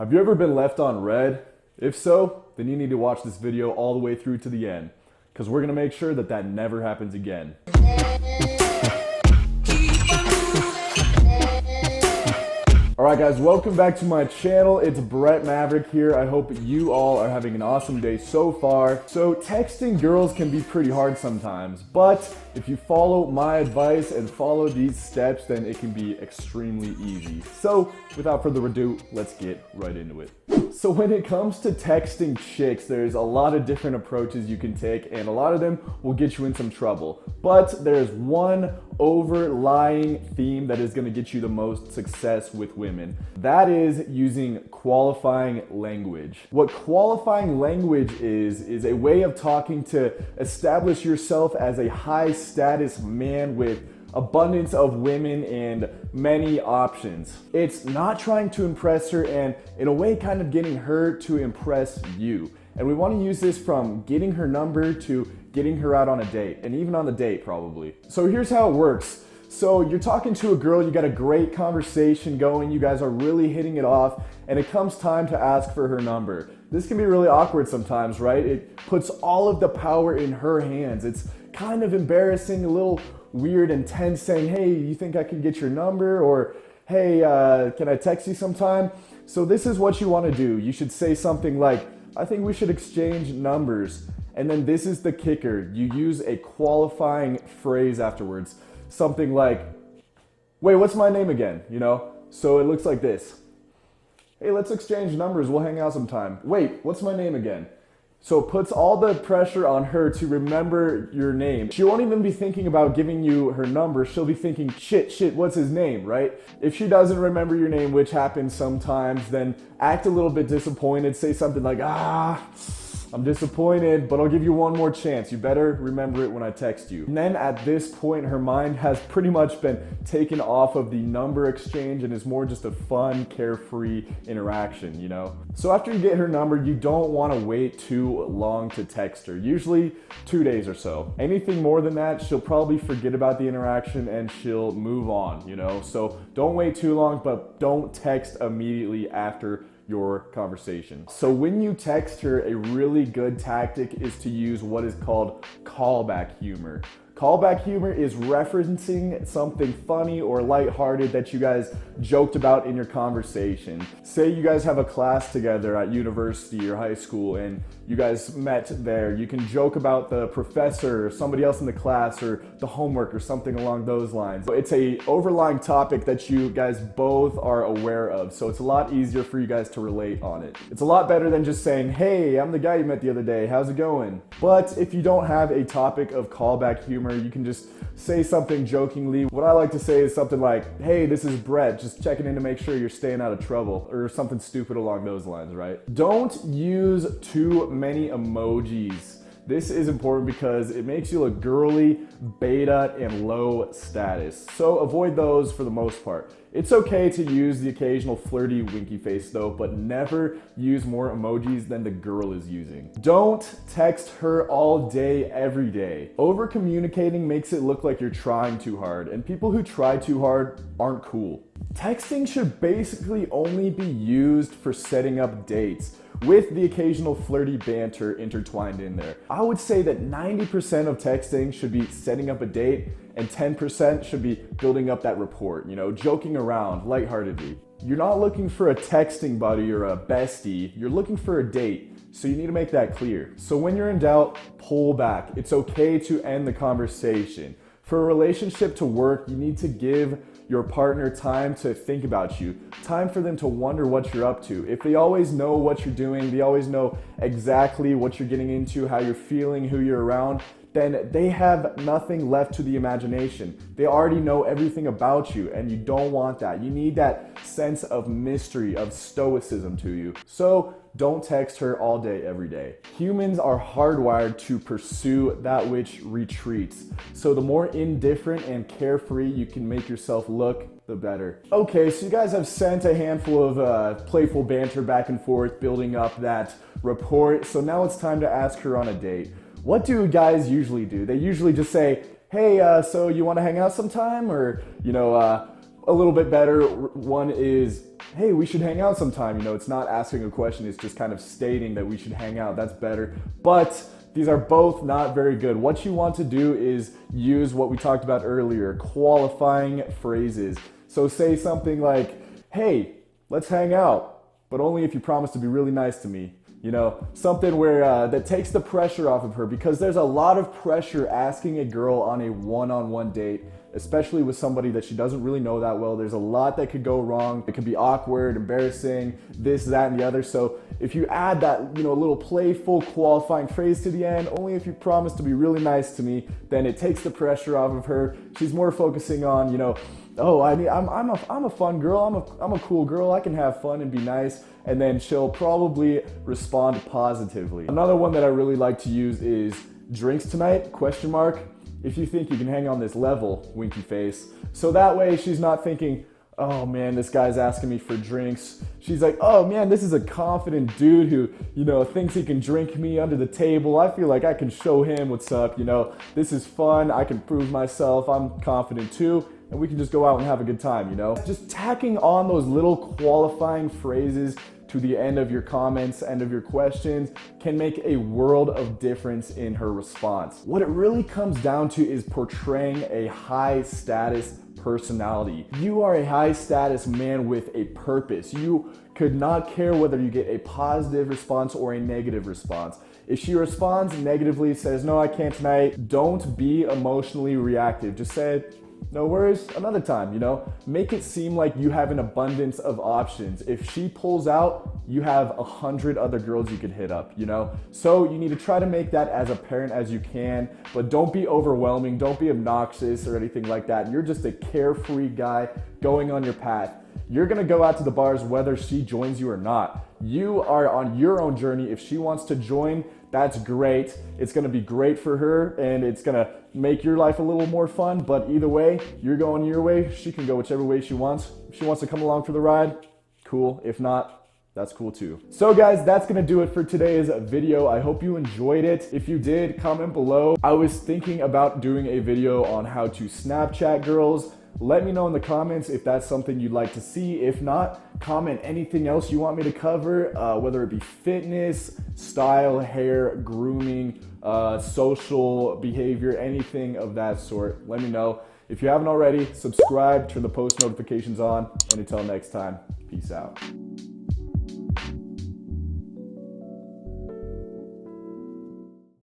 Have you ever been left on red? If so, then you need to watch this video all the way through to the end, because we're going to make sure that that never happens again. Alright guys, welcome back to my channel. It's Maverick here. I hope you all are having an awesome day so far. So texting girls can be pretty hard sometimes, but if you follow my advice and follow these steps, then it can be extremely easy. So without further ado, let's get right into it. So when it comes to texting chicks, there's a lot of different approaches you can take, and a lot of them will get you in some trouble. But there's one overlying theme that is going to get you the most success with women. That is using qualifying language. What qualifying language is a way of talking to establish yourself as a high status man with abundance of women and many options. It's not trying to impress her, and in a way kind of getting her to impress you. And we want to use this from getting her number to getting her out on a date, and even on the date probably. So here's how it works. So you're talking to a girl, you got a great conversation going, you guys are really hitting it off, and it comes time to ask for her number. This can be really awkward sometimes, right? It puts all of the power in her hands. It's kind of embarrassing, a little weird and tense, saying, hey, you think I can get your number? Or, hey, can I text you sometime? So this is what you want to do. You should say something like, I think we should exchange numbers. And then this is the kicker. You use a qualifying phrase afterwards. Something like, wait, what's my name again? You know? So it looks like this. Hey, let's exchange numbers. We'll hang out sometime. Wait, what's my name again? So it puts all the pressure on her to remember your name. She won't even be thinking about giving you her number. She'll be thinking, shit, what's his name, right? If she doesn't remember your name, which happens sometimes, then act a little bit disappointed. Say something like, I'm disappointed, but I'll give you one more chance. You better remember it when I text you. And then at this point, her mind has pretty much been taken off of the number exchange and is more just a fun, carefree interaction, you know? So after you get her number, you don't want to wait too long to text her, usually 2 days or so. Anything more than that, she'll probably forget about the interaction and she'll move on, you know? So don't wait too long, but don't text immediately after your conversation. So when you text her, a really good tactic is to use what is called callback humor. Callback humor is referencing something funny or lighthearted that you guys joked about in your conversation. Say you guys have a class together at university or high school and you guys met there. You can joke about the professor or somebody else in the class or the homework or something along those lines. It's a overlying topic that you guys both are aware of, so it's a lot easier for you guys to relate on it. It's a lot better than just saying, hey, I'm the guy you met the other day, how's it going? But if you don't have a topic of callback humor, you can just say something jokingly. What I like to say is something like, hey, this is Brett, just checking in to make sure you're staying out of trouble, or something stupid along those lines, right? Don't use too many emojis. This is important because it makes you look girly, beta, and low status. So avoid those for the most part. It's okay to use the occasional flirty winky face though, but never use more emojis than the girl is using. Don't text her all day, every day. Over communicating makes it look like you're trying too hard, and people who try too hard aren't cool. Texting should basically only be used for setting up dates, with the occasional flirty banter intertwined in there. I would say that 90% of texting should be setting up a date, and 10% should be building up that rapport, you know, joking around lightheartedly. You're not looking for a texting buddy or a bestie, you're looking for a date. So you need to make that clear. So when you're in doubt, pull back. It's okay to end the conversation. For a relationship to work, you need to give your partner time to think about you, time for them to wonder what you're up to. If they always know what you're doing, they always know exactly what you're getting into, how you're feeling, who you're around, then they have nothing left to the imagination. They already know everything about you, and you don't want that. You need that sense of mystery, of stoicism to you. So don't text her all day, every day. Humans are hardwired to pursue that which retreats. So the more indifferent and carefree you can make yourself look, the better. Okay, so you guys have sent a handful of playful banter back and forth, building up that rapport. So now it's time to ask her on a date. What do guys usually do? They usually just say, hey, so you want to hang out sometime? Or, a little bit better. One is, hey, we should hang out sometime. You know, it's not asking a question, it's just kind of stating that we should hang out. That's better. But these are both not very good. What you want to do is use what we talked about earlier, qualifying phrases. So say something like, hey, let's hang out, but only if you promise to be really nice to me. You know, something where that takes the pressure off of her, because there's a lot of pressure asking a girl on a one-on-one date, especially with somebody that she doesn't really know that well. There's a lot that could go wrong. It could be awkward, embarrassing, this, that, and the other. So if you add that, you know, little playful qualifying phrase to the end, only if you promise to be really nice to me, then it takes the pressure off of her. She's more focusing on, you know, oh, I'm a fun girl. I'm a cool girl. I can have fun and be nice. And then she'll probably respond positively. Another one that I really like to use is drinks tonight, question mark. If you think you can hang on this level, winky face. So that way she's not thinking, oh man, this guy's asking me for drinks. She's like, oh man, this is a confident dude who, you know, thinks he can drink me under the table. I feel like I can show him what's up, you know, this is fun. I can prove myself. I'm confident too. And we can just go out and have a good time, you know? Just tacking on those little qualifying phrases to the end of your comments, end of your questions, can make a world of difference in her response. What it really comes down to is portraying a high status personality. You are a high status man with a purpose. You could not care whether you get a positive response or a negative response. If she responds negatively, says, no, I can't tonight, don't be emotionally reactive. Just say, no worries, another time, you know? Make it seem like you have an abundance of options. If she pulls out, you have 100 other girls you could hit up, you know? So you need to try to make that as apparent as you can, but don't be overwhelming, don't be obnoxious or anything like that. You're just a carefree guy going on your path. You're gonna go out to the bars whether she joins you or not. You are on your own journey. If she wants to join, that's great. It's gonna be great for her and it's gonna make your life a little more fun, but either way, you're going your way. She can go whichever way she wants. If she wants to come along for the ride, cool. If not, that's cool too. So guys, that's gonna do it for today's video. I hope you enjoyed it. If you did, comment below. I was thinking about doing a video on how to Snapchat girls. Let me know in the comments if that's something you'd like to see. If not, comment anything else you want me to cover, whether it be fitness, style, hair, grooming, social behavior, anything of that sort. Let me know. If you haven't already, subscribe, turn the post notifications on, and until next time, peace out.